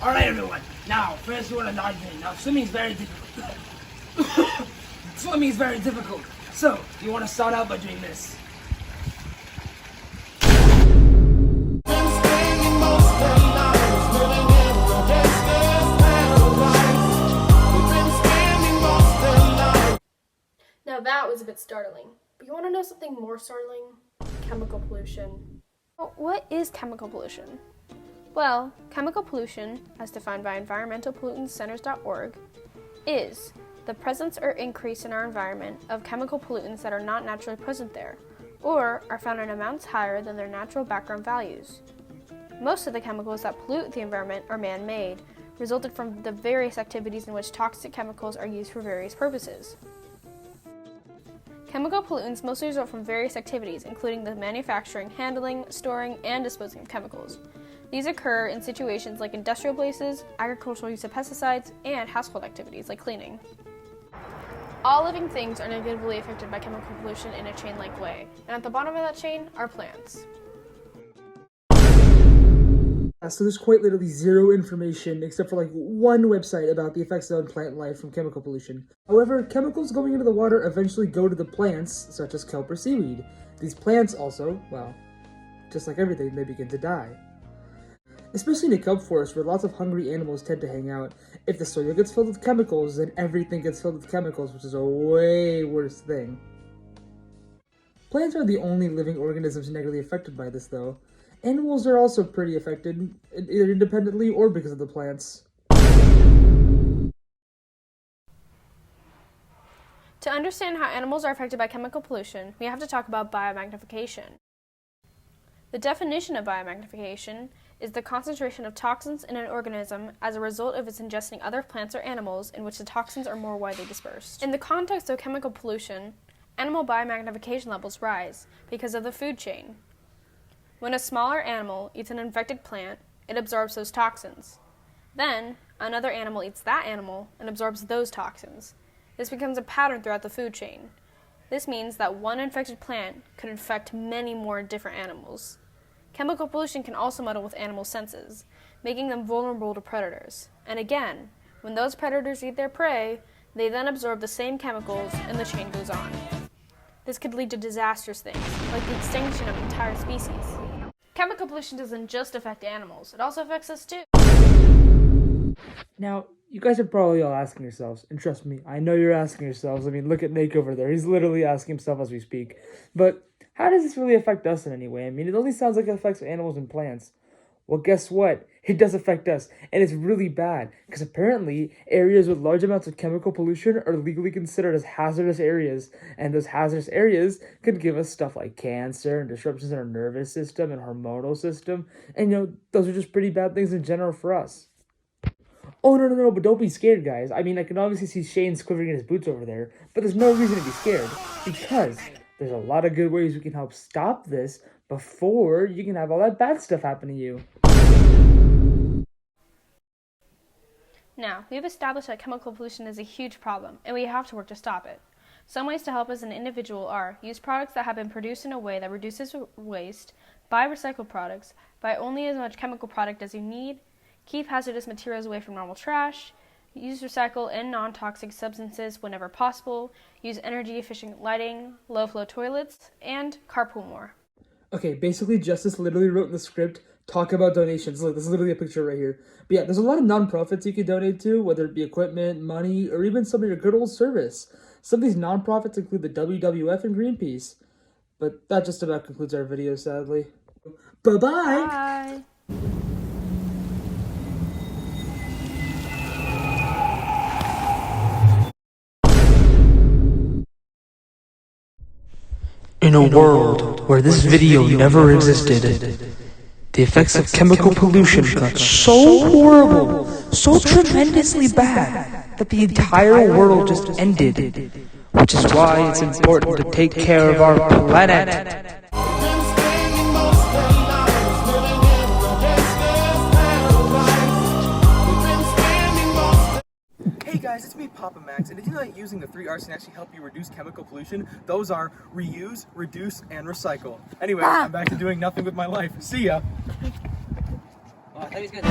Alright everyone, now first one on thing. Now swimming is very difficult. Swimming is very difficult. So, you want to start out by doing this. Now that was a bit startling, but you want to know something more startling? Chemical pollution. Well, what is chemical pollution? Well, chemical pollution, as defined by environmentalpollutancecenters.org, is the presence or increase in our environment of chemical pollutants that are not naturally present there, or are found in amounts higher than their natural background values. Most of the chemicals that pollute the environment are man-made, resulted from the various activities in which toxic chemicals are used for various purposes. Chemical pollutants mostly result from various activities, including the manufacturing, handling, storing, and disposing of chemicals. These occur in situations like industrial places, agricultural use of pesticides, and household activities like cleaning. All living things are negatively affected by chemical pollution in a chain-like way, and at the bottom of that chain are plants. So there's quite literally zero information except for like one website about the effects on plant life from chemical pollution. However, chemicals going into the water eventually go to the plants, such as kelp or seaweed. These plants also, well, just like everything, they begin to die. Especially in a kelp forest where lots of hungry animals tend to hang out. If the soil gets filled with chemicals, then everything gets filled with chemicals, which is a way worse thing. Plants are the only living organisms negatively affected by this, though. Animals are also pretty affected, either independently or because of the plants. To understand how animals are affected by chemical pollution, we have to talk about biomagnification. The definition of biomagnification is the concentration of toxins in an organism as a result of its ingesting other plants or animals in which the toxins are more widely dispersed. In the context of chemical pollution, animal biomagnification levels rise because of the food chain. When a smaller animal eats an infected plant, it absorbs those toxins. Then, another animal eats that animal and absorbs those toxins. This becomes a pattern throughout the food chain. This means that one infected plant could infect many more different animals. Chemical pollution can also muddle with animal senses, making them vulnerable to predators. And again, when those predators eat their prey, they then absorb the same chemicals and the chain goes on. This could lead to disastrous things, like the extinction of entire species. Chemical pollution doesn't just affect animals, it also affects us too. Now, you guys are probably all asking yourselves, and trust me, I know you're asking yourselves. I mean, look at Nate over there. He's literally asking himself as we speak. But how does this really affect us in any way? I mean, it only sounds like it affects animals and plants. Well, guess what? It does affect us, and it's really bad, because apparently areas with large amounts of chemical pollution are legally considered as hazardous areas, and those hazardous areas could give us stuff like cancer and disruptions in our nervous system and hormonal system, and those are just pretty bad things in general for us. Oh, no, but don't be scared, guys. I mean, I can obviously see Shane's quivering in his boots over there, but there's no reason to be scared, because there's a lot of good ways we can help stop this before you can have all that bad stuff happen to you. Now, we've established that chemical pollution is a huge problem, and we have to work to stop it. Some ways to help as an individual are use products that have been produced in a way that reduces waste, buy recycled products, buy only as much chemical product as you need, keep hazardous materials away from normal trash, use recycled and non-toxic substances whenever possible, use energy-efficient lighting, low-flow toilets, and carpool more. Okay, basically Justice literally wrote in the script, talk about donations. Look, this is literally a picture right here. But yeah, there's a lot of nonprofits you can donate to, whether it be equipment, money, or even some of your good old service. Some of these nonprofits include the WWF and Greenpeace. But that just about concludes our video, sadly. Bye-bye! Bye! In a world where this video never existed, the effects of chemical pollution got so horrible, so tremendously bad, that the entire world just ended, which is why it's important to take care of our planet. Hey guys, it's me, Papa Max, and did you know that using the 3 R's can actually help you reduce chemical pollution? Those are reuse, reduce, and recycle. Anyway, I'm back to doing nothing with my life. See ya! Oh, I thought he was gonna